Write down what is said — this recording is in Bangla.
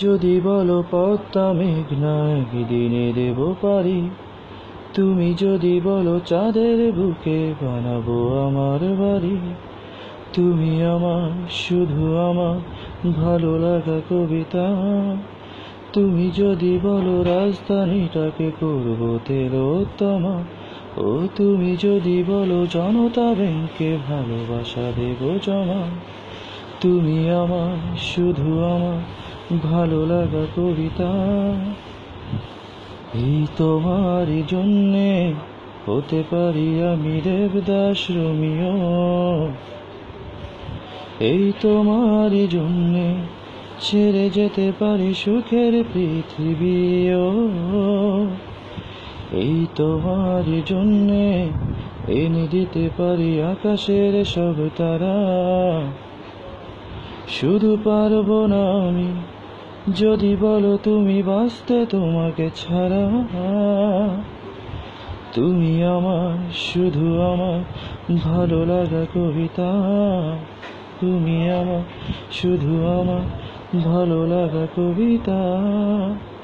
যদি বলো পদ্মা মেঘনা একদিনে দেব পারি, তুমি যদি বলো চাঁদের বুকে বানাবো আমার বাড়ি। তুমি আমার, শুধু আমার ভালো লাগা কবিতা। তুমি যদি বলো রাজধানীটাকে করবো তেলোত্তমা, ও তুমি যদি বলো জনতা ব্যাংকে ভালোবাসা দেব জমা। তুমি আমার, শুধু আমার ভালো লাগা কবিতা। এই তোমারই জন্যে হতে পারি আমি দেবদাস রোমিও। এই তোমারই জন্যে ছেড়ে যেতে পারি সুখের পৃথিবীও। এই তোমারই জন্যে এনে দিতে পারি আকাশের সব তারা। শুধু পারবো না আমি যদি বলো তুমি বাঁচতে তোমাকে ছাড়া। তুমি আমার, শুধু আমার ভালো লাগা কবিতা। তুমি আমার, শুধু আমার ভালো লাগা কবিতা।